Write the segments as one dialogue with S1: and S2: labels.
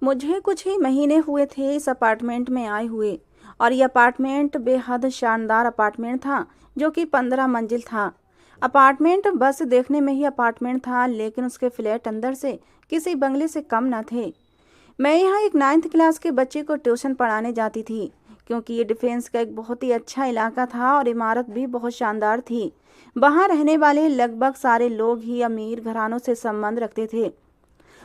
S1: मुझे कुछ ही महीने हुए थे इस अपार्टमेंट में आए हुए। और ये अपार्टमेंट बेहद शानदार अपार्टमेंट था, जो कि 15 मंजिल था। अपार्टमेंट बस देखने में ही अपार्टमेंट था, लेकिन उसके फ्लैट अंदर से किसी बंगले से कम न थे। मैं यहाँ एक 9th क्लास के बच्चे को ट्यूशन पढ़ाने जाती थी, क्योंकि ये डिफेंस का एक बहुत ही अच्छा इलाका था और इमारत भी बहुत शानदार थी। वहाँ रहने वाले लगभग सारे लोग ही अमीर घरानों से संबंध रखते थे।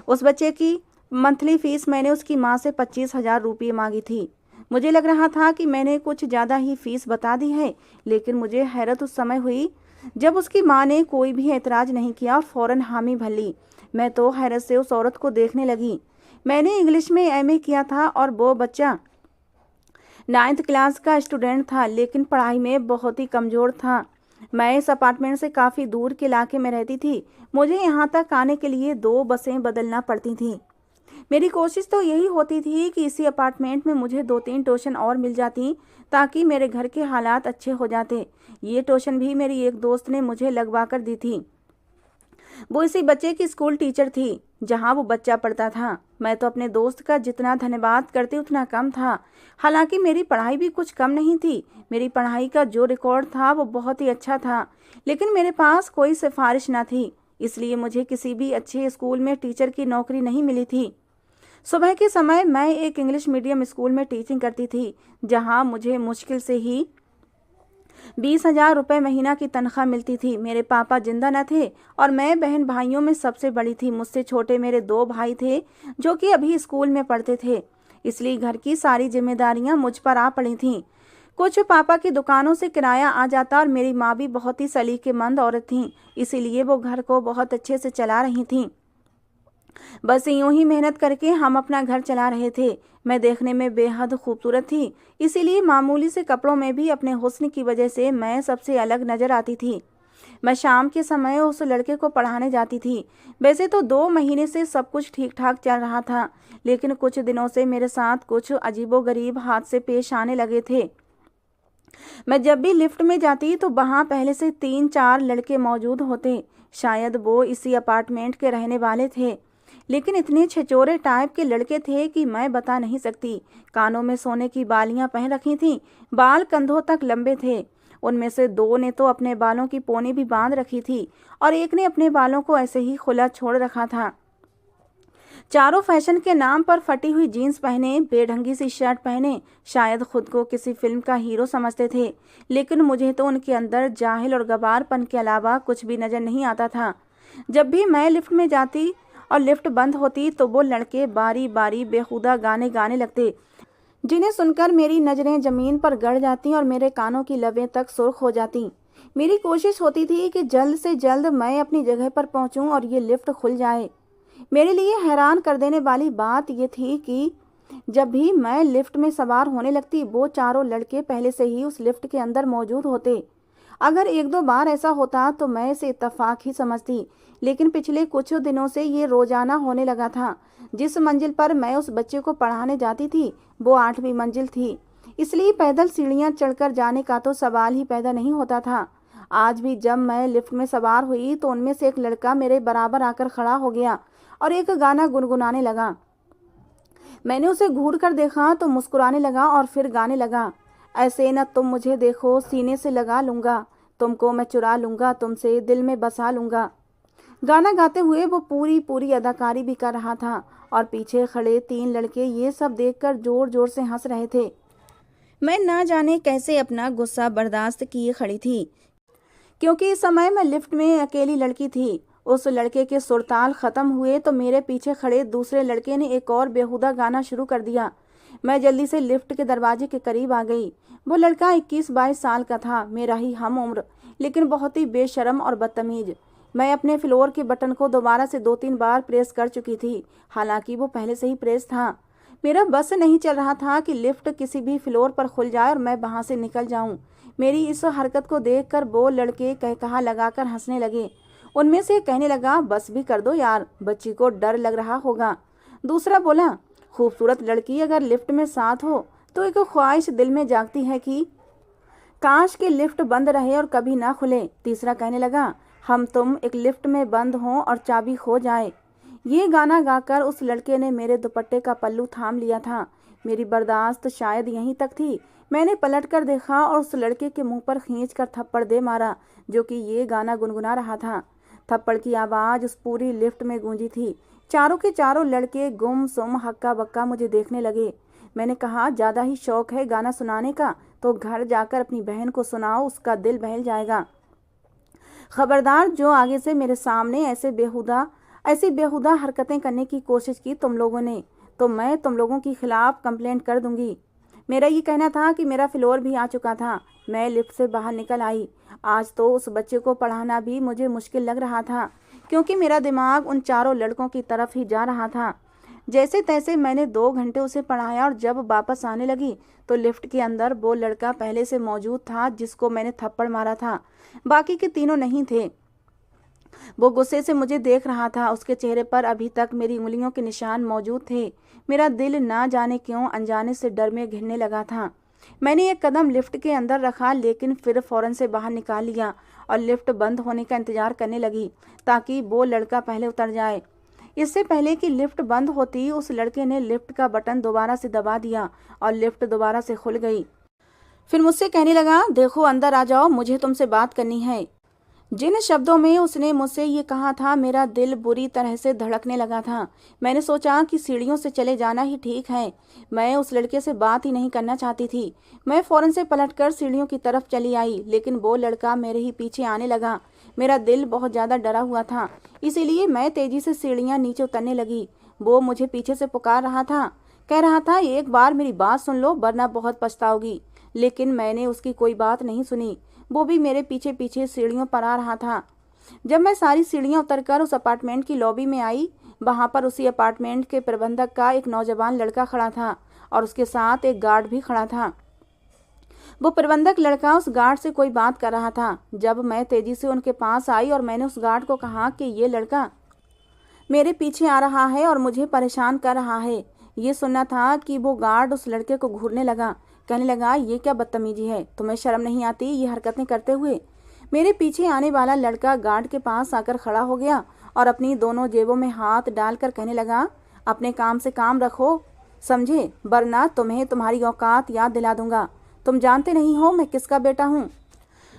S1: उस बच्चे की मंथली फीस मैंने उसकी माँ से 25,000 रुपये मांगी थी। मुझे लग रहा था कि मैंने कुछ ज़्यादा ही फीस बता दी है, लेकिन मुझे हैरत उस समय हुई जब उसकी माँ ने कोई भी एतराज़ नहीं किया और फ़ौरन हामी भर ली। मैं तो हैरत से उस औरत को देखने लगी। मैंने इंग्लिश में एमए किया था और वो बच्चा 9th क्लास का स्टूडेंट था, लेकिन पढ़ाई में बहुत ही कमज़ोर था। मैं इस अपार्टमेंट से काफ़ी दूर के इलाके में रहती थी। मुझे यहाँ तक आने के लिए 2 बसें बदलना पड़ती थीं। मेरी कोशिश तो यही होती थी कि इसी अपार्टमेंट में मुझे 2-3 ट्यूशन और मिल जाती, ताकि मेरे घर के हालात अच्छे हो जाते। ये ट्यूशन भी मेरी एक दोस्त ने मुझे लगवा कर दी थी। वो इसी बच्चे की स्कूल टीचर थी, जहाँ वो बच्चा पढ़ता था। मैं तो अपने दोस्त का जितना धन्यवाद करती उतना कम था। हालांकि मेरी पढ़ाई भी कुछ कम नहीं थी। मेरी पढ़ाई का जो रिकॉर्ड था वो बहुत ही अच्छा था, लेकिन मेरे पास कोई सिफारिश ना थी, इसलिए मुझे किसी भी अच्छे स्कूल में टीचर की नौकरी नहीं मिली थी। सुबह के समय मैं एक इंग्लिश मीडियम स्कूल में टीचिंग करती थी, जहाँ मुझे मुश्किल से ही 20,000 रुपये महीना की तनख्वाह मिलती थी। मेरे पापा जिंदा न थे और मैं बहन भाइयों में सबसे बड़ी थी। मुझसे छोटे मेरे 2 भाई थे, जो कि अभी स्कूल में पढ़ते थे, इसलिए घर की सारी जिम्मेदारियां मुझ पर आ पड़ी थीं। कुछ पापा की दुकानों से किराया आ जाता और मेरी माँ भी बहुत ही सलीकेमंद औरत थीं, इसीलिए वो घर को बहुत अच्छे से चला रही थीं। बस यूं ही मेहनत करके हम अपना घर चला रहे थे। मैं देखने में बेहद खूबसूरत थी, इसीलिए मामूली से कपड़ों में भी अपने हुस्न की वजह से मैं सबसे अलग नजर आती थी। मैं शाम के समय उस लड़के को पढ़ाने जाती थी। वैसे तो 2 महीने से सब कुछ ठीक ठाक चल रहा था, लेकिन कुछ दिनों से मेरे साथ कुछ अजीबोगरीब हादसे पेश आने लगे थे। मैं जब भी लिफ्ट में जाती तो वहाँ पहले से 3-4 लड़के मौजूद होते। शायद वो इसी अपार्टमेंट के रहने वाले थे, लेकिन इतने छिछोरे टाइप के लड़के थे कि मैं बता नहीं सकती। कानों में सोने की बालियां पहन रखी थीं, बाल कंधों तक लंबे थे। उनमें से 2 ने तो अपने बालों की पोनी भी बांध रखी थी और एक ने अपने बालों को ऐसे ही खुला छोड़ रखा था। चारों फैशन के नाम पर फटी हुई जीन्स पहने, बेढंगी सी शर्ट पहने, शायद खुद को किसी फिल्म का हीरो समझते थे, लेकिन मुझे तो उनके अंदर जाहिल और गवारपन के अलावा कुछ भी नजर नहीं आता था। जब भी मैं लिफ्ट में जाती और लिफ्ट बंद होती तो वो लड़के बारी बारी बेहुदा गाने गाने लगते, जिन्हें सुनकर मेरी नज़रें ज़मीन पर गड़ जाती और मेरे कानों की लबें तक सुर्ख हो जाती। मेरी कोशिश होती थी कि जल्द से जल्द मैं अपनी जगह पर पहुंचूं और ये लिफ्ट खुल जाए। मेरे लिए हैरान कर देने वाली बात ये थी कि जब भी मैं लिफ्ट में सवार होने लगती, वो चारों लड़के पहले से ही उस लिफ्ट के अंदर मौजूद होते। अगर 1-2 बार ऐसा होता तो मैं इसे इत्तेफाक ही समझती, लेकिन पिछले कुछ दिनों से ये रोजाना होने लगा था। जिस मंजिल पर मैं उस बच्चे को पढ़ाने जाती थी वो 8वीं मंजिल थी, इसलिए पैदल सीढ़ियां चढ़कर जाने का तो सवाल ही पैदा नहीं होता था। आज भी जब मैं लिफ्ट में सवार हुई तो उनमें से एक लड़का मेरे बराबर आकर खड़ा हो गया और एक गाना गुनगुनाने लगा। मैंने उसे घूर कर देखा तो मुस्कुराने लगा और फिर गाने लगा, ऐसे न तुम मुझे देखो, सीने से लगा लूंगा, तुमको मैं चुरा लूंगा, तुमसे दिल में बसा लूंगा। गाना गाते हुए वो पूरी पूरी अदाकारी भी कर रहा था और पीछे खड़े 3 लड़के ये सब देखकर जोर जोर से हंस रहे थे। मैं ना जाने कैसे अपना गुस्सा बर्दाश्त किए खड़ी थी, क्योंकि इस समय मैं लिफ्ट में अकेली लड़की थी। उस लड़के के सुरताल खत्म हुए तो मेरे पीछे खड़े दूसरे लड़के ने एक और बेहुदा गाना शुरू कर दिया। मैं जल्दी से लिफ्ट के दरवाजे के करीब आ गई। वो लड़का 21-22 साल का था, मेरा ही हम उम्र, लेकिन बहुत ही बेशर्म और बदतमीज। मैं अपने फ्लोर के बटन को दोबारा से 2-3 बार प्रेस कर चुकी थी, हालांकि वो पहले से ही प्रेस था। मेरा बस नहीं चल रहा था कि लिफ्ट किसी भी फ्लोर पर खुल जाए और मैं वहां से निकल जाऊं। मेरी इस हरकत को देखकर वो लड़के कहकहा लगाकर हंसने लगे। उनमें से कहने लगा, बस भी कर दो यार, बच्ची को डर लग रहा होगा। दूसरा बोला, खूबसूरत लड़की अगर लिफ्ट में साथ हो तो एक ख्वाहिश दिल में जागती है कि काश के लिफ्ट बंद रहे और कभी ना खुले। तीसरा कहने लगा, हम तुम एक लिफ्ट में बंद हों और चाबी खो जाए। ये गाना गाकर उस लड़के ने मेरे दुपट्टे का पल्लू थाम लिया था। मेरी बर्दाश्त शायद यहीं तक थी। मैंने पलट कर देखा और उस लड़के के मुंह पर खींच कर थप्पड़ दे मारा, जो कि ये गाना गुनगुना रहा था। थप्पड़ की आवाज़ उस पूरी लिफ्ट में गूंजी थी। चारों के चारों लड़के गुमसुम हक्का बक्का मुझे देखने लगे। मैंने कहा, ज़्यादा ही शौक है गाना सुनाने का तो घर जाकर अपनी बहन को सुनाओ, उसका दिल बहल जाएगा। खबरदार, जो आगे से मेरे सामने ऐसी बेहुदा हरकतें करने की कोशिश की तुम लोगों ने, तो मैं तुम लोगों के खिलाफ कंप्लेंट कर दूंगी। मेरा ये कहना था कि मेरा फ्लोर भी आ चुका था। मैं लिफ्ट से बाहर निकल आई। आज तो उस बच्चे को पढ़ाना भी मुझे मुश्किल लग रहा था, क्योंकि मेरा दिमाग उन चारों लड़कों की तरफ ही जा रहा था। जैसे तैसे मैंने 2 घंटे उसे पढ़ाया और जब वापस आने लगी तो लिफ्ट के अंदर वो लड़का पहले से मौजूद था जिसको मैंने थप्पड़ मारा था। बाकी के तीनों नहीं थे। वो गुस्से से मुझे देख रहा था। उसके चेहरे पर अभी तक मेरी उंगलियों के निशान मौजूद थे। मेरा दिल ना जाने क्यों अनजाने से डर में घिरने लगा था। मैंने एक कदम लिफ्ट के अंदर रखा, लेकिन फिर फौरन से बाहर निकाल लिया और लिफ्ट बंद होने का इंतजार करने लगी ताकि वो लड़का पहले उतर जाए। इससे पहले कि लिफ्ट बंद होती, उस लड़के ने लिफ्ट का बटन दोबारा से दबा दिया और लिफ्ट दोबारा से खुल गई। फिर मुझसे कहने लगा, देखो अंदर आ जाओ, मुझे तुमसे बात करनी है। जिन शब्दों में उसने मुझसे ये कहा था, मेरा दिल बुरी तरह से धड़कने लगा था। मैंने सोचा कि सीढ़ियों से चले जाना ही ठीक है। मैं उस लड़के से बात ही नहीं करना चाहती थी। मैं फौरन से पलटकर सीढ़ियों की तरफ चली आई, लेकिन वो लड़का मेरे ही पीछे आने लगा। मेरा दिल बहुत ज़्यादा डरा हुआ था, इसीलिए मैं तेज़ी से सीढ़ियाँ नीचे उतरने लगी। वो मुझे पीछे से पुकार रहा था, कह रहा था, एक बार मेरी बात सुन लो वरना बहुत पछताओगी। लेकिन मैंने उसकी कोई बात नहीं सुनी। वो भी मेरे पीछे पीछे सीढ़ियों पर आ रहा था। जब मैं सारी सीढ़ियां उतरकर उस अपार्टमेंट की लॉबी में आई, वहां पर उसी अपार्टमेंट के प्रबंधक का एक नौजवान लड़का खड़ा था और उसके साथ एक गार्ड भी खड़ा था। वो प्रबंधक लड़का उस गार्ड से कोई बात कर रहा था। जब मैं तेजी से उनके पास आई और मैंने उस गार्ड को कहा कि ये लड़का मेरे पीछे आ रहा है और मुझे परेशान कर रहा है, ये सुनना था कि वो गार्ड उस लड़के को घूरने लगा। कहने लगा, ये क्या बदतमीजी है, तुम्हें शर्म नहीं आती ये हरकतें करते हुए। मेरे पीछे आने वाला लड़का गार्ड के पास आकर खड़ा हो गया और अपनी दोनों जेबों में हाथ डालकर कहने लगा, अपने काम से काम रखो, समझे, वरना तुम्हें तुम्हारी औकात याद दिला दूंगा। तुम जानते नहीं हो मैं किसका बेटा हूँ।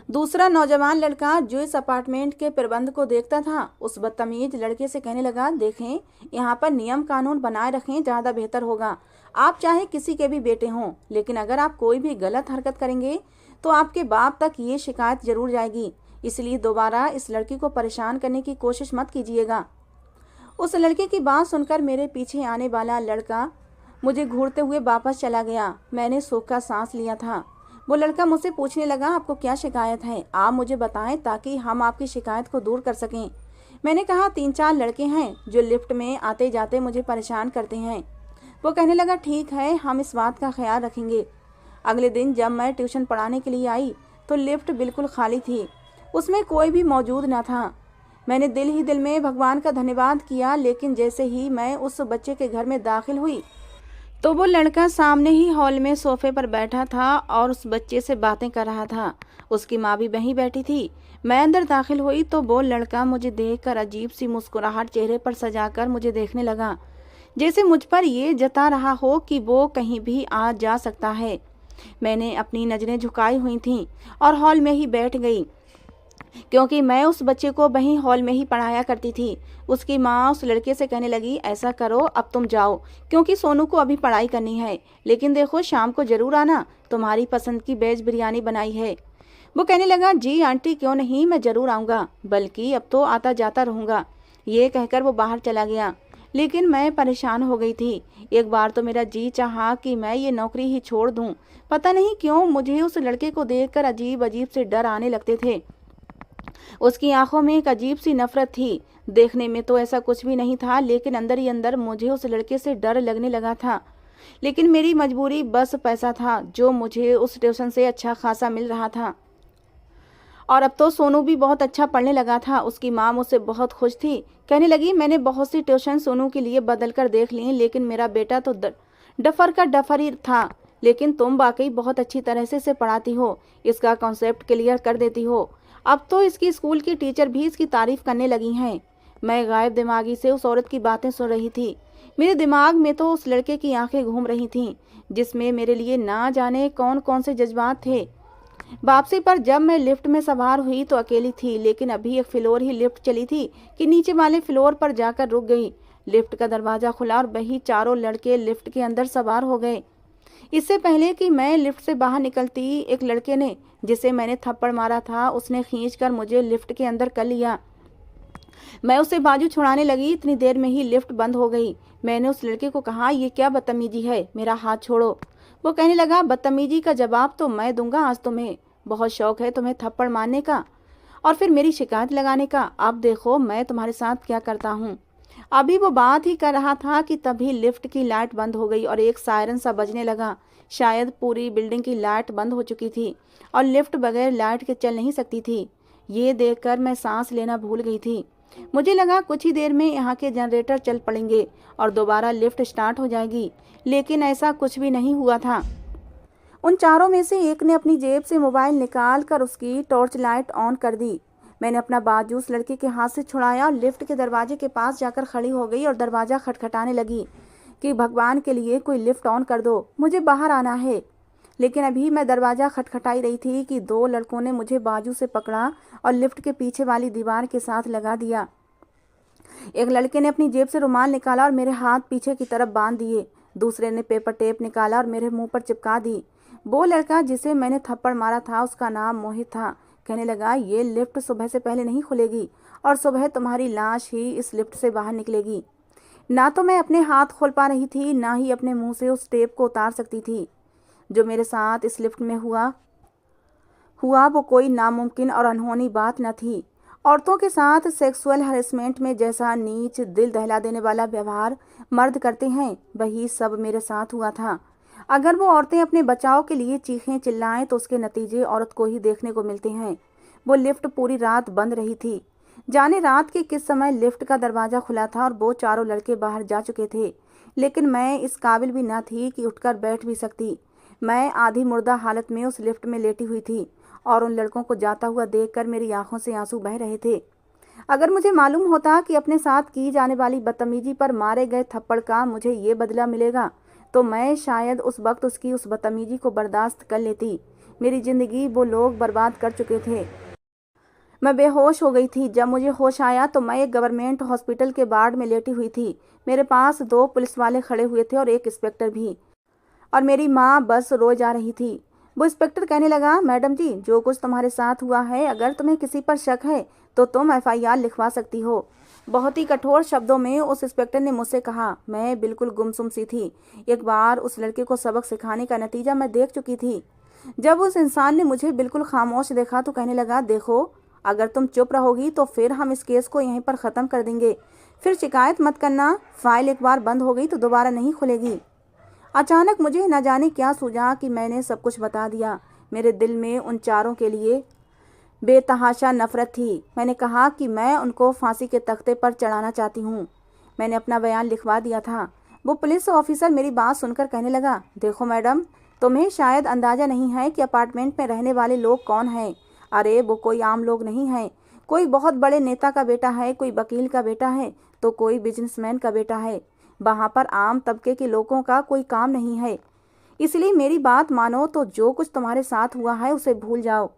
S1: दूसरा नौजवान लड़का जो इस अपार्टमेंट के प्रबंध को देखता था, उस बदतमीज लड़के से कहने लगा, देखें, यहाँ पर नियम कानून बनाए रखें, ज़्यादा बेहतर होगा। आप चाहे किसी के भी बेटे हों, लेकिन अगर आप कोई भी गलत हरकत करेंगे तो आपके बाप तक ये शिकायत जरूर जाएगी। इसलिए दोबारा इस लड़की को परेशान करने की कोशिश मत कीजिएगा। उस लड़के की बात सुनकर मेरे पीछे आने वाला लड़का मुझे घूरते हुए वापस चला गया। मैंने सूखा सांस लिया था। वो लड़का मुझसे पूछने लगा, आपको क्या शिकायत है, आप मुझे बताएं ताकि हम आपकी शिकायत को दूर कर सकें। मैंने कहा, 3-4 लड़के हैं जो लिफ्ट में आते जाते मुझे परेशान करते हैं। वो कहने लगा, ठीक है, हम इस बात का ख्याल रखेंगे। अगले दिन जब मैं ट्यूशन पढ़ाने के लिए आई तो लिफ्ट बिल्कुल खाली थी, उसमें कोई भी मौजूद न था। मैंने दिल ही दिल में भगवान का धन्यवाद किया, लेकिन जैसे ही मैं उस बच्चे के घर में दाखिल हुई तो वो लड़का सामने ही हॉल में सोफे पर बैठा था और उस बच्चे से बातें कर रहा था। उसकी माँ भी वहीं बैठी थी। मैं अंदर दाखिल हुई तो वो लड़का मुझे देखकर अजीब सी मुस्कुराहट चेहरे पर सजाकर मुझे देखने लगा, जैसे मुझ पर ये जता रहा हो कि वो कहीं भी आ जा सकता है। मैंने अपनी नज़रें झुकाई हुई थीं और हॉल में ही बैठ गई, क्योंकि मैं उस बच्चे को वहीं हॉल में ही पढ़ाया करती थी। उसकी माँ उस लड़के से कहने लगी, ऐसा करो, अब तुम जाओ, क्योंकि सोनू को अभी पढ़ाई करनी है, लेकिन देखो शाम को जरूर आना, तुम्हारी पसंद की वेज बिरयानी बनाई है। वो कहने लगा, जी आंटी, क्यों नहीं, मैं ज़रूर आऊँगा, बल्कि अब तो आता जाता रहूँगा। ये कहकर वो बाहर चला गया, लेकिन मैं परेशान हो गई थी। एक बार तो मेरा जी चाहा कि मैं ये नौकरी ही छोड़ दूँ। पता नहीं क्यों मुझे उस लड़के को देखकर अजीब अजीब से डर आने लगते थे। उसकी आंखों में एक अजीब सी नफरत थी। देखने में तो ऐसा कुछ भी नहीं था, लेकिन अंदर ही अंदर मुझे उस लड़के से डर लगने लगा था। लेकिन मेरी मजबूरी बस पैसा था, जो मुझे उस ट्यूशन से अच्छा खासा मिल रहा था। और अब तो सोनू भी बहुत अच्छा पढ़ने लगा था। उसकी माँ मुझसे बहुत खुश थी। कहने लगी, मैंने बहुत सी ट्यूशन सोनू के लिए बदल कर देख ली, लेकिन मेरा बेटा तो डफर का डफर ही था। लेकिन तुम वाकई बहुत अच्छी तरह से इसे पढ़ाती हो, इसका कॉन्सेप्ट क्लियर कर देती हो। अब तो इसकी स्कूल की टीचर भी इसकी तारीफ करने लगी हैं। मैं गायब दिमागी से उस औरत की बातें सुन रही थी। मेरे दिमाग में तो उस लड़के की आंखें घूम रही थीं, जिसमें मेरे लिए ना जाने कौन कौन से जज्बात थे। वापसी पर जब मैं लिफ्ट में सवार हुई तो अकेली थी, लेकिन अभी एक फ्लोर ही लिफ्ट चली थी कि नीचे वाले फ्लोर पर जाकर रुक गई। लिफ्ट का दरवाजा खुला और वही चारों लड़के लिफ्ट के अंदर सवार हो गए। इससे पहले कि मैं लिफ्ट से बाहर निकलती, एक लड़के ने, जिसे मैंने थप्पड़ मारा था, उसने खींचकर मुझे लिफ्ट के अंदर कर लिया। मैं उससे बाजू छुड़ाने लगी, इतनी देर में ही लिफ्ट बंद हो गई। मैंने उस लड़के को कहा, ये क्या बदतमीजी है, मेरा हाथ छोड़ो। वो कहने लगा, बदतमीजी का जवाब तो मैं दूंगा आज तुम्हें। बहुत शौक है तुम्हें थप्पड़ मारने का और फिर मेरी शिकायत लगाने का। अब देखो मैं तुम्हारे साथ क्या करता हूँ। अभी वो बात ही कर रहा था कि तभी लिफ्ट की लाइट बंद हो गई और एक सायरन सा बजने लगा। शायद पूरी बिल्डिंग की लाइट बंद हो चुकी थी और लिफ्ट बगैर लाइट के चल नहीं सकती थी। ये देखकर मैं सांस लेना भूल गई थी। मुझे लगा कुछ ही देर में यहाँ के जनरेटर चल पड़ेंगे और दोबारा लिफ्ट स्टार्ट हो जाएगी, लेकिन ऐसा कुछ भी नहीं हुआ था। उन चारों में से एक ने अपनी जेब से मोबाइल निकाल कर उसकी टॉर्च लाइट ऑन कर दी। मैंने अपना बाजू उस लड़के के हाथ से छुड़ाया और लिफ्ट के दरवाजे के पास जाकर खड़ी हो गई और दरवाज़ा खटखटाने लगी कि भगवान के लिए कोई लिफ्ट ऑन कर दो, मुझे बाहर आना है। लेकिन अभी मैं दरवाज़ा खटखटाई रही थी कि दो लड़कों ने मुझे बाजू से पकड़ा और लिफ्ट के पीछे वाली दीवार के साथ लगा दिया। एक लड़के ने अपनी जेब से रुमाल निकाला और मेरे हाथ पीछे की तरफ बांध दिए। दूसरे ने पेपर टेप निकाला और मेरे मुंह पर चिपका दी। वो लड़का जिसे मैंने थप्पड़ मारा था, उसका नाम मोहित था। कहने लगा, ये लिफ्ट सुबह से पहले नहीं खुलेगी और सुबह तुम्हारी लाश ही इस लिफ्ट से बाहर निकलेगी। ना तो मैं अपने हाथ खोल पा रही थी, ना ही अपने मुंह से उस टेप को उतार सकती थी। जो मेरे साथ इस लिफ्ट में हुआ वो कोई नामुमकिन और अनहोनी बात न थी। औरतों के साथ सेक्सुअल हरेसमेंट में जैसा नीच, दिल दहला देने वाला व्यवहार मर्द करते हैं, वही सब मेरे साथ हुआ था। अगर वो औरतें अपने बचाव के लिए चीखें चिल्लाएं तो उसके नतीजे औरत को ही देखने को मिलते हैं। वो लिफ्ट पूरी रात बंद रही थी। जाने रात के किस समय लिफ्ट का दरवाज़ा खुला था और वो चारों लड़के बाहर जा चुके थे, लेकिन मैं इस काबिल भी न थी कि उठकर बैठ भी सकती। मैं आधी मुर्दा हालत में उस लिफ्ट में लेटी हुई थी और उन लड़कों को जाता हुआ देखकर मेरी आंखों से आंसू बह रहे थे। अगर मुझे मालूम होता कि अपने साथ की जाने वाली बदतमीजी पर मारे गए थप्पड़ का मुझे ये बदला मिलेगा, तो मैं शायद उस वक्त उसकी उस बदतमीजी को बर्दाश्त कर लेती। मेरी ज़िंदगी वो लोग बर्बाद कर चुके थे। मैं बेहोश हो गई थी। जब मुझे होश आया तो मैं एक गवर्नमेंट हॉस्पिटल के वार्ड में लेटी हुई थी। मेरे पास 2 पुलिस वाले खड़े हुए थे और एक इंस्पेक्टर भी, और मेरी माँ बस रोए जा रही थी। वो इंस्पेक्टर कहने लगा, मैडम जी, जो कुछ तुम्हारे साथ हुआ है, अगर तुम्हें किसी पर शक है तो तुम FIR लिखवा सकती हो। बहुत ही कठोर शब्दों में उस इंस्पेक्टर ने मुझसे कहा। मैं बिल्कुल गुमसुम सी थी। एक बार उस लड़के को सबक सिखाने का नतीजा मैं देख चुकी थी। जब उस इंसान ने मुझे बिल्कुल खामोश देखा तो कहने लगा, देखो, अगर तुम चुप रहोगी तो फिर हम इस केस को यहीं पर ख़त्म कर देंगे। फिर शिकायत मत करना। फाइल एक बार बंद हो गई तो दोबारा नहीं खुलेगी। अचानक मुझे न जाने क्या सूझा कि मैंने सब कुछ बता दिया। मेरे दिल में उन चारों के लिए बेतहाशा नफरत थी। मैंने कहा कि मैं उनको फांसी के तख्ते पर चढ़ाना चाहती हूँ। मैंने अपना बयान लिखवा दिया था। वो पुलिस ऑफिसर मेरी बात सुनकर कहने लगा, देखो मैडम, तुम्हें शायद अंदाज़ा नहीं है कि अपार्टमेंट में रहने वाले लोग कौन हैं। अरे वो कोई आम लोग नहीं हैं। कोई बहुत बड़े नेता का बेटा है, कोई वकील का बेटा है, तो कोई बिजनेसमैन का बेटा है। वहाँ पर आम तबके के लोगों का कोई काम नहीं है। इसलिए मेरी बात मानो तो जो कुछ तुम्हारे साथ हुआ है उसे भूल जाओ।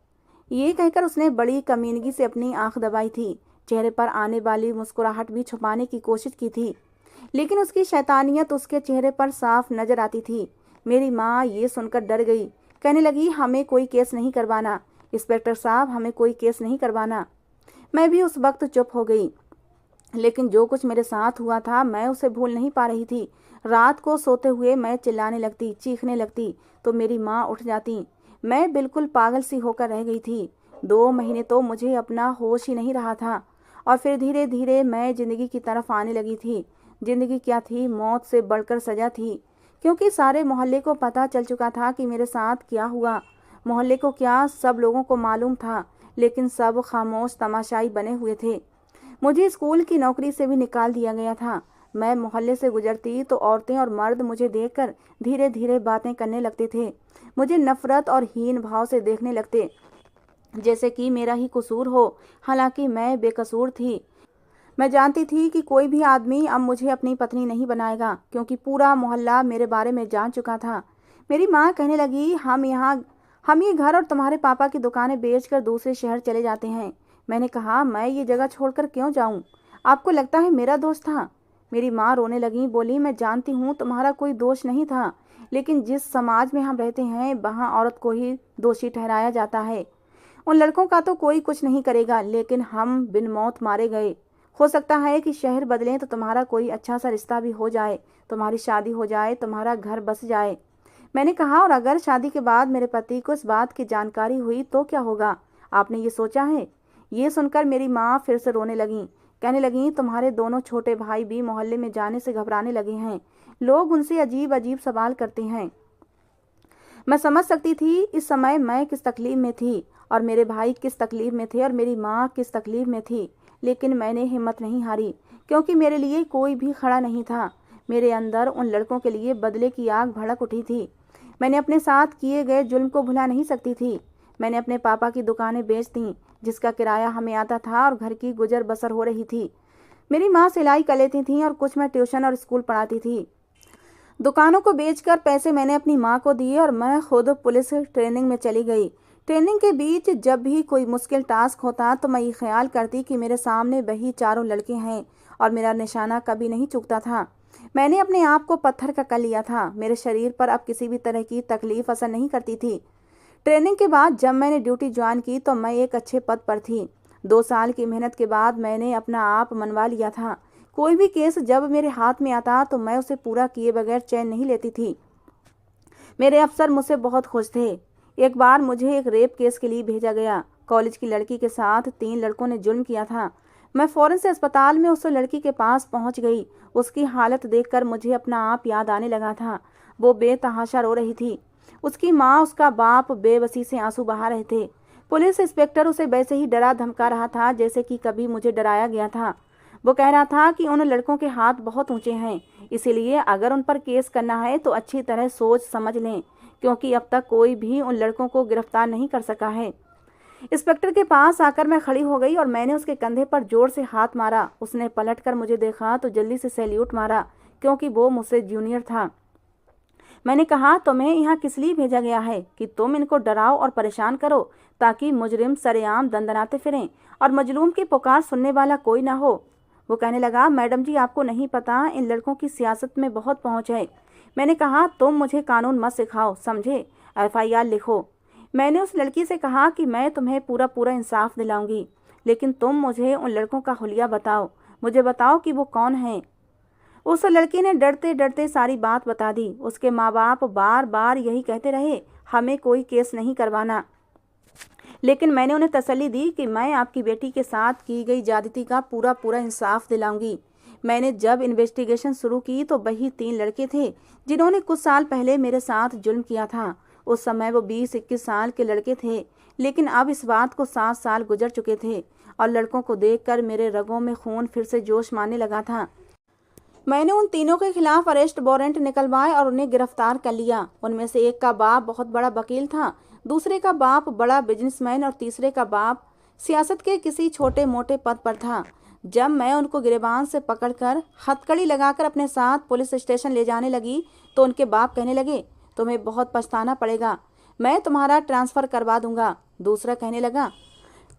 S1: ये कहकर उसने बड़ी कमीनगी से अपनी आंख दबाई थी। चेहरे पर आने वाली मुस्कुराहट भी छुपाने की कोशिश की थी, लेकिन उसकी शैतानियत उसके चेहरे पर साफ नजर आती थी। मेरी माँ ये सुनकर डर गई। कहने लगी, हमें कोई केस नहीं करवाना इंस्पेक्टर साहब, हमें कोई केस नहीं करवाना। मैं भी उस वक्त चुप हो गई, लेकिन जो कुछ मेरे साथ हुआ था मैं उसे भूल नहीं पा रही थी। रात को सोते हुए मैं चिल्लाने लगती, चीखने लगती तो मेरी माँ उठ जाती। मैं बिल्कुल पागल सी होकर रह गई थी। 2 महीने तो मुझे अपना होश ही नहीं रहा था और फिर धीरे धीरे मैं ज़िंदगी की तरफ आने लगी थी। ज़िंदगी क्या थी, मौत से बढ़कर सज़ा थी, क्योंकि सारे मोहल्ले को पता चल चुका था कि मेरे साथ क्या हुआ। मोहल्ले को क्या, सब लोगों को मालूम था, लेकिन सब खामोश तमाशाई बने हुए थे। मुझे स्कूल की नौकरी से भी निकाल दिया गया था। मैं मोहल्ले से गुजरती तो औरतें और मर्द मुझे देखकर धीरे धीरे बातें करने लगते थे। मुझे नफरत और हीन भाव से देखने लगते, जैसे कि मेरा ही कसूर हो, हालांकि मैं बेकसूर थी। मैं जानती थी कि कोई भी आदमी अब मुझे अपनी पत्नी नहीं बनाएगा, क्योंकि पूरा मोहल्ला मेरे बारे में जान चुका था। मेरी माँ कहने लगी, हम ये घर और तुम्हारे पापा की दुकानें बेचकर दूसरे शहर चले जाते हैं। मैंने कहा, मैं ये जगह छोड़कर क्यों जाऊं? आपको लगता है मेरा दोष था? मेरी माँ रोने लगी, बोली, मैं जानती हूँ तुम्हारा कोई दोष नहीं था, लेकिन जिस समाज में हम रहते हैं वहाँ औरत को ही दोषी ठहराया जाता है। उन लड़कों का तो कोई कुछ नहीं करेगा, लेकिन हम बिन मौत मारे गए। हो सकता है कि शहर बदलें तो तुम्हारा कोई अच्छा सा रिश्ता भी हो जाए, तुम्हारी शादी हो जाए, तुम्हारा घर बस जाए। मैंने कहा, और अगर शादी के बाद मेरे पति को इस बात की जानकारी हुई तो क्या होगा? आपने ये सोचा है? ये सुनकर मेरी माँ फिर से रोने लगी। कहने लगी, तुम्हारे दोनों छोटे भाई भी मोहल्ले में जाने से घबराने लगे हैं। लोग उनसे अजीब अजीब सवाल करते हैं। मैं समझ सकती थी इस समय मैं किस तकलीफ में थी, और मेरे भाई किस तकलीफ में थे, और मेरी माँ किस तकलीफ में थी। लेकिन मैंने हिम्मत नहीं हारी, क्योंकि मेरे लिए कोई भी खड़ा नहीं था। मेरे अंदर उन लड़कों के लिए बदले की आग भड़क उठी थी। मैंने अपने साथ किए गए जुल्म को भुला नहीं सकती थी। मैंने अपने पापा की दुकानें बेच दी, जिसका किराया हमें आता था, और घर की गुजर बसर हो रही थी। मेरी माँ सिलाई कर लेती थी और कुछ मैं ट्यूशन और स्कूल पढ़ाती थी। दुकानों को बेचकर पैसे मैंने अपनी माँ को दिए और मैं खुद पुलिस ट्रेनिंग में चली गई। ट्रेनिंग के बीच जब भी कोई मुश्किल टास्क होता तो मैं ये ख्याल करती कि मेरे सामने वही चारों लड़के हैं, और मेरा निशाना कभी नहीं चूकता था। मैंने अपने आप को पत्थर का कर लिया था। मेरे शरीर पर अब किसी भी तरह की तकलीफ असर नहीं करती थी। ट्रेनिंग के बाद जब मैंने ड्यूटी ज्वाइन की तो मैं एक अच्छे पद पर थी। 2 साल की मेहनत के बाद मैंने अपना आप मनवा लिया था। कोई भी केस जब मेरे हाथ में आता तो मैं उसे पूरा किए बगैर चैन नहीं लेती थी। मेरे अफसर मुझसे बहुत खुश थे। एक बार मुझे एक रेप केस के लिए भेजा गया। कॉलेज की लड़की के साथ 3 लड़कों ने जुल्म किया था। मैं फौरन से अस्पताल में उस लड़की के पास पहुंच गई। उसकी हालत देखकर मुझे अपना आप याद आने लगा था। वो बेतहाशा रो रही थी। उसकी माँ, उसका बाप बेबसी से आंसू बहा रहे थे। पुलिस इंस्पेक्टर उसे वैसे ही डरा धमका रहा था जैसे कि कभी मुझे डराया गया था। वो कह रहा था कि उन लड़कों के हाथ बहुत ऊंचे हैं, इसीलिए अगर उन पर केस करना है तो अच्छी तरह सोच समझ लें, क्योंकि अब तक कोई भी उन लड़कों को गिरफ्तार नहीं कर सका है। इंस्पेक्टर के पास आकर मैं खड़ी हो गई और मैंने उसके कंधे पर जोर से हाथ मारा। उसने पलटकर मुझे देखा तो जल्दी से सैल्यूट मारा, क्योंकि वो मुझसे जूनियर था। मैंने कहा, तुम्हें यहाँ किस लिए भेजा गया है? कि तुम इनको डराओ और परेशान करो, ताकि मुजरिम सरेआम दंदनाते फिरें और मजलूम की पुकार सुनने वाला कोई ना हो। वो कहने लगा, मैडम जी, आपको नहीं पता, इन लड़कों की सियासत में बहुत पहुंच है। मैंने कहा, तुम मुझे कानून मत सिखाओ, समझे? FIR लिखो। मैंने उस लड़की से कहा कि मैं तुम्हें पूरा पूरा इंसाफ दिलाऊंगी, लेकिन तुम मुझे उन लड़कों का हुलिया बताओ। मुझे बताओ कि वो कौन हैं। उस लड़की ने डरते डरते सारी बात बता दी। उसके माँ बाप बार बार यही कहते रहे, हमें कोई केस नहीं करवाना, लेकिन मैंने उन्हें तसल्ली दी कि मैं आपकी बेटी के साथ की गई ज्यादती का पूरा पूरा इंसाफ दिलाऊंगी। मैंने जब इन्वेस्टिगेशन शुरू की तो वही 3 लड़के थे जिन्होंने कुछ साल पहले मेरे साथ जुल्म किया था। उस समय वो 20-21 साल के लड़के थे, लेकिन अब इस बात को 7 साल गुजर चुके थे, और लड़कों को देखकर मेरे रगों में खून फिर से जोश मारने लगा था। मैंने उन तीनों के खिलाफ अरेस्ट वारंट निकलवाए और उन्हें गिरफ्तार कर लिया। उनमें से एक का बाप बहुत बड़ा वकील था, दूसरे का बाप बड़ा बिजनेसमैन और तीसरे का बाप सियासत के किसी छोटे मोटे पद पर था। जब मैं उनको गिरबान से पकड़कर हथकड़ी लगाकर अपने साथ पुलिस स्टेशन ले जाने लगी तो उनके बाप कहने लगे, तुम्हें बहुत पछताना पड़ेगा, मैं तुम्हारा ट्रांसफ़र करवा दूंगा। दूसरा कहने लगा,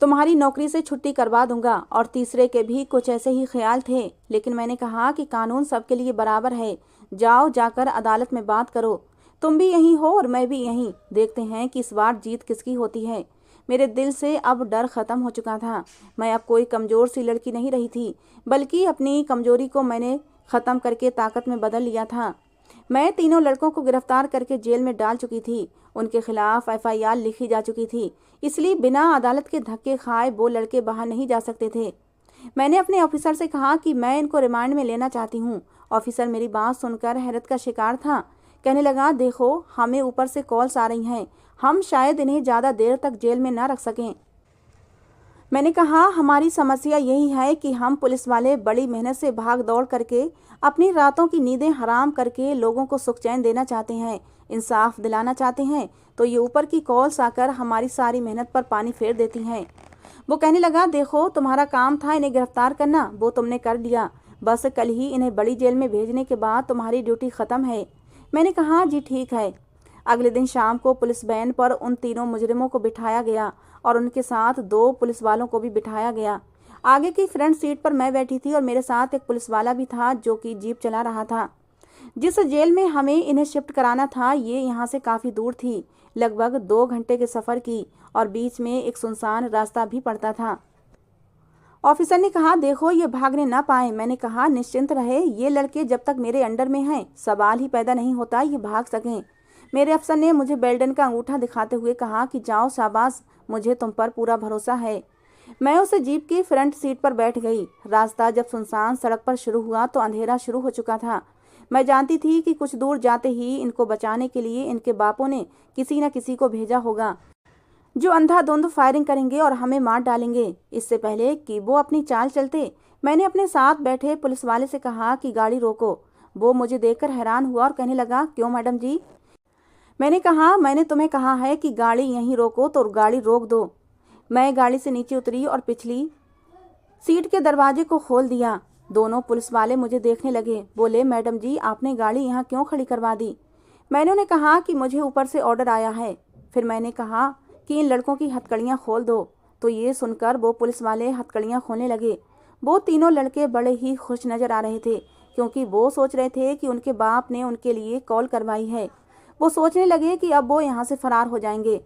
S1: तुम्हारी नौकरी से छुट्टी करवा दूंगा, और तीसरे के भी कुछ ऐसे ही ख्याल थे। लेकिन मैंने कहा कि कानून सबके लिए बराबर है, जाओ जाकर अदालत में बात करो। तुम भी यहीं हो और मैं भी यहीं, देखते हैं कि इस बार जीत किसकी होती है। मेरे दिल से अब डर खत्म हो चुका था। मैं अब कोई कमज़ोर सी लड़की नहीं रही थी, बल्कि अपनी कमजोरी को मैंने ख़त्म करके ताकत में बदल लिया था। मैं तीनों लड़कों को गिरफ्तार करके जेल में डाल चुकी थी। उनके खिलाफ FIR लिखी जा चुकी थी, इसलिए बिना अदालत के धक्के खाए वो लड़के बाहर नहीं जा सकते थे। मैंने अपने ऑफिसर से कहा कि मैं इनको रिमांड में लेना चाहती हूँ। ऑफिसर मेरी बात सुनकर हैरत का शिकार था। कहने लगा, देखो, हमें ऊपर से कॉल्स आ रही हैं, हम शायद इन्हें ज़्यादा देर तक जेल में ना रख सकें। मैंने कहा, हमारी समस्या यही है कि हम पुलिस वाले बड़ी मेहनत से भाग दौड़ करके अपनी रातों की नींदें हराम करके लोगों को सुख चैन देना चाहते हैं, इंसाफ दिलाना चाहते हैं, तो ये ऊपर की कॉल्स आकर हमारी सारी मेहनत पर पानी फेर देती हैं। वो कहने लगा, देखो तुम्हारा काम था इन्हें गिरफ्तार करना, वो तुमने कर लिया। बस कल ही इन्हें बड़ी जेल में भेजने के बाद तुम्हारी ड्यूटी ख़त्म है। मैंने कहा, जी ठीक है। अगले दिन शाम को पुलिस वैन पर उन तीनों मुजरिमों को बिठाया गया और उनके साथ 2 पुलिस वालों को भी बिठाया गया। आगे की फ्रंट सीट पर मैं बैठी थी और मेरे साथ एक पुलिस वाला भी था जो कि जीप चला रहा था। जिस जेल में हमें इन्हें शिफ्ट कराना था ये यहाँ से काफ़ी दूर थी, लगभग 2 घंटे के सफ़र की, और बीच में एक सुनसान रास्ता भी पड़ता था। ऑफिसर ने कहा, देखो ये भागने ना पाए। मैंने कहा, निश्चिंत रहे, ये लड़के जब तक मेरे अंडर में हैं सवाल ही पैदा नहीं होता ये भाग सकें। मेरे अफसर ने मुझे बेल्टन का अंगूठा दिखाते हुए कहा कि जाओ, शाबाश, मुझे तुम पर पूरा भरोसा है। मैं उस जीप की फ्रंट सीट पर बैठ गई। रास्ता जब सुनसान सड़क पर शुरू हुआ तो अंधेरा शुरू हो चुका था। मैं जानती थी कि कुछ दूर जाते ही इनको बचाने के लिए इनके बापों ने किसी न किसी को भेजा होगा जो अंधाधुंध फायरिंग करेंगे और हमें मार डालेंगे। इससे पहले कि वो अपनी चाल चलते, मैंने अपने साथ बैठे पुलिस वाले से कहा कि गाड़ी रोको। वो मुझे देखकर हैरान हुआ और कहने लगा, क्यों मैडम जी? मैंने कहा, मैंने तुम्हें कहा है कि गाड़ी यहीं रोको तो गाड़ी रोक दो। मैं गाड़ी से नीचे उतरी और पिछली सीट के दरवाजे को खोल दिया। दोनों पुलिस वाले मुझे देखने लगे। बोले, मैडम जी, आपने गाड़ी यहाँ क्यों खड़ी करवा दी? मैंने उन्हें कहा कि मुझे ऊपर से ऑर्डर आया है। फिर मैंने कहा कि इन लड़कों की हथकड़ियाँ खोल दो। तो ये सुनकर वो पुलिस वाले हथकड़ियाँ खोलने लगे। वो तीनों लड़के बड़े ही खुश नज़र आ रहे थे क्योंकि वो सोच रहे थे कि उनके बाप ने उनके लिए कॉल करवाई है। वो सोचने लगे कि अब वो यहाँ से फरार हो जाएंगे।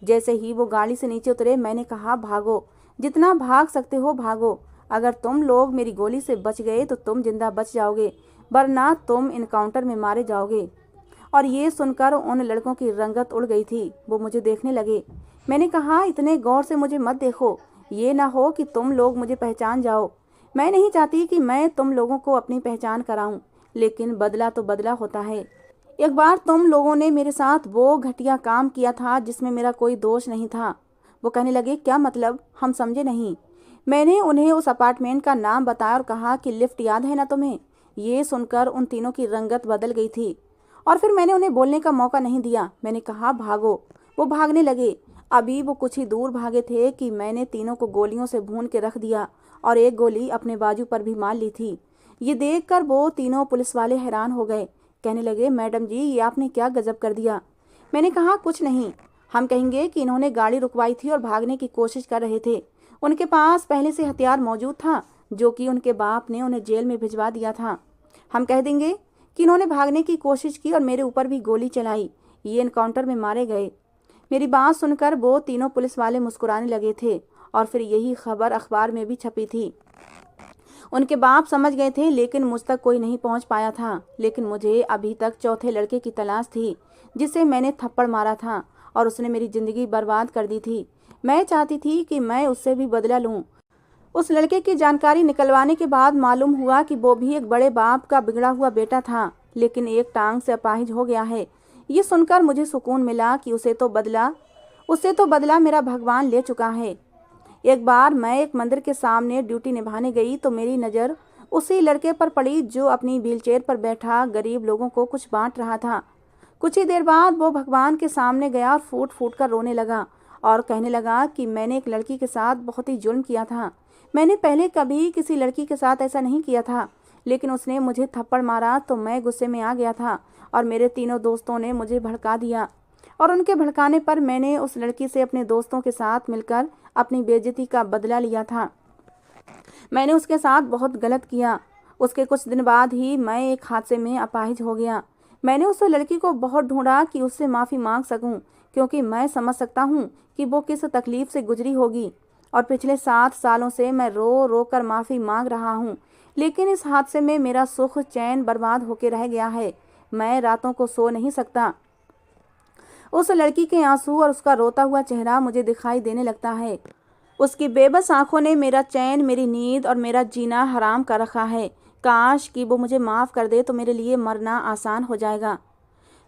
S1: जैसे ही वो गाड़ी से नीचे उतरे मैंने कहा, भागो, जितना भाग सकते हो भागो। अगर तुम लोग मेरी गोली से बच गए तो तुम जिंदा बच जाओगे, वरना तुम इनकाउंटर में मारे जाओगे। और ये सुनकर उन लड़कों की रंगत उड़ गई थी। वो मुझे देखने लगे। मैंने कहा, इतने गौर से मुझे मत देखो, ये ना हो कि तुम लोग मुझे पहचान जाओ। मैं नहीं चाहती कि मैं तुम लोगों को अपनी पहचान कराऊं, लेकिन बदला तो बदला होता है। एक बार तुम लोगों ने मेरे साथ वो घटिया काम किया था जिसमें मेरा कोई दोष नहीं था। वो कहने लगे, क्या मतलब? हम समझे नहीं। मैंने उन्हें उस अपार्टमेंट का नाम बताया और कहा कि लिफ्ट याद है ना तुम्हें? ये सुनकर उन तीनों की रंगत बदल गई थी और फिर मैंने उन्हें बोलने का मौका नहीं दिया। मैंने कहा, भागो। वो भागने लगे। अभी वो कुछ ही दूर भागे थे कि मैंने तीनों को गोलियों से भून के रख दिया और एक गोली अपने बाजू पर भी मार ली थी। ये देखकर वो तीनों पुलिस वाले हैरान हो गए। कहने लगे, मैडम जी, ये आपने क्या गजब कर दिया? मैंने कहा, कुछ नहीं, हम कहेंगे कि इन्होंने गाड़ी रुकवाई थी और भागने की कोशिश कर रहे थे। उनके पास पहले से हथियार मौजूद था जो कि उनके बाप ने उन्हें जेल में भिजवा दिया था। हम कह देंगे कि इन्होंने भागने की कोशिश की और मेरे ऊपर भी गोली चलाई। ये एनकाउंटर में मारे गए। मेरी बात सुनकर वो तीनों पुलिस वाले मुस्कुराने लगे थे और फिर यही खबर अखबार में भी छपी थी। उनके बाप समझ गए थे, लेकिन मुझ तक कोई नहीं पहुंच पाया था। लेकिन मुझे अभी तक चौथे लड़के की तलाश थी जिसे मैंने थप्पड़ मारा था और उसने मेरी जिंदगी बर्बाद कर दी थी। मैं चाहती थी कि मैं उससे भी बदला लूं। उस लड़के की जानकारी निकलवाने के बाद मालूम हुआ कि वो भी एक बड़े बाप का बिगड़ा हुआ बेटा था, लेकिन एक टांग से अपाहिज हो गया है। ये सुनकर मुझे सुकून मिला कि उससे तो बदला मेरा भगवान ले चुका है। एक बार मैं एक मंदिर के सामने ड्यूटी निभाने गई तो मेरी नज़र उसी लड़के पर पड़ी जो अपनी व्हीलचेयर पर बैठा गरीब लोगों को कुछ बांट रहा था। कुछ ही देर बाद वो भगवान के सामने गया और फूट फूट कर रोने लगा और कहने लगा कि मैंने एक लड़की के साथ बहुत ही जुल्म किया था। मैंने पहले कभी किसी लड़की के साथ ऐसा नहीं किया था, लेकिन उसने मुझे थप्पड़ मारा तो मैं गुस्से में आ गया था और मेरे तीनों दोस्तों ने मुझे भड़का दिया और उनके भड़काने पर मैंने उस लड़की से अपने दोस्तों के साथ मिलकर अपनी बेइज्जती का बदला लिया था। मैंने उसके साथ बहुत गलत किया। उसके कुछ दिन बाद ही मैं एक हादसे में अपाहिज हो गया। मैंने उस लड़की को बहुत ढूंढा कि उससे माफ़ी मांग सकूं, क्योंकि मैं समझ सकता हूं कि वो किस तकलीफ से गुजरी होगी। और पिछले 7 सालों से मैं रो रो कर माफ़ी मांग रहा हूं, लेकिन इस हादसे में मेरा सुख चैन बर्बाद होकर रह गया है। मैं रातों को सो नहीं सकता। उस लड़की के आंसू और उसका रोता हुआ चेहरा मुझे दिखाई देने लगता है। उसकी बेबस आंखों ने मेरा चैन, मेरी नींद और मेरा जीना हराम कर रखा है। काश कि वो मुझे माफ़ कर दे तो मेरे लिए मरना आसान हो जाएगा।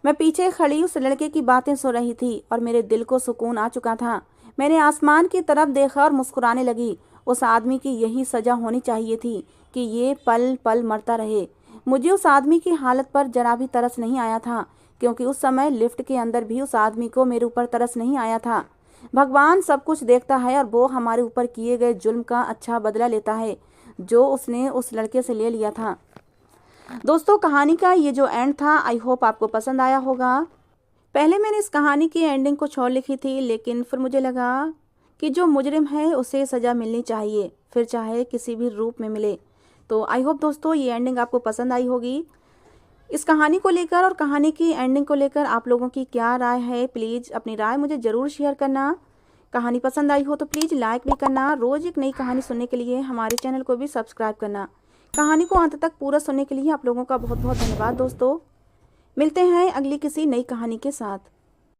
S1: मैं पीछे खड़ी उस लड़के की बातें सुन रही थी और मेरे दिल को सुकून आ चुका था। मैंने आसमान की तरफ देखा और मुस्कुराने लगी। उस आदमी की यही सज़ा होनी चाहिए थी कि ये पल पल मरता रहे। मुझे उस आदमी की हालत पर जरा भी तरस नहीं आया था, क्योंकि उस समय लिफ्ट के अंदर भी उस आदमी को मेरे ऊपर तरस नहीं आया था। भगवान सब कुछ देखता है और वो हमारे ऊपर किए गए जुल्म का अच्छा बदला लेता है जो उसने उस लड़के से ले लिया था। दोस्तों, कहानी का ये जो एंड था, आई होप आपको पसंद आया होगा। पहले मैंने इस कहानी की एंडिंग कुछ और लिखी थी, लेकिन फिर मुझे लगा कि जो मुजरिम है उसे सज़ा मिलनी चाहिए, फिर चाहे किसी भी रूप में मिले। तो आई होप दोस्तों ये एंडिंग आपको पसंद आई होगी। इस कहानी को लेकर और कहानी की एंडिंग को लेकर आप लोगों की क्या राय है, प्लीज़ अपनी राय मुझे ज़रूर शेयर करना। कहानी पसंद आई हो तो प्लीज़ लाइक भी करना। रोज़ एक नई कहानी सुनने के लिए हमारे चैनल को भी सब्सक्राइब करना। कहानी को अंत तक पूरा सुनने के लिए आप लोगों का बहुत बहुत धन्यवाद दोस्तों। मिलते हैं अगली किसी नई कहानी के साथ।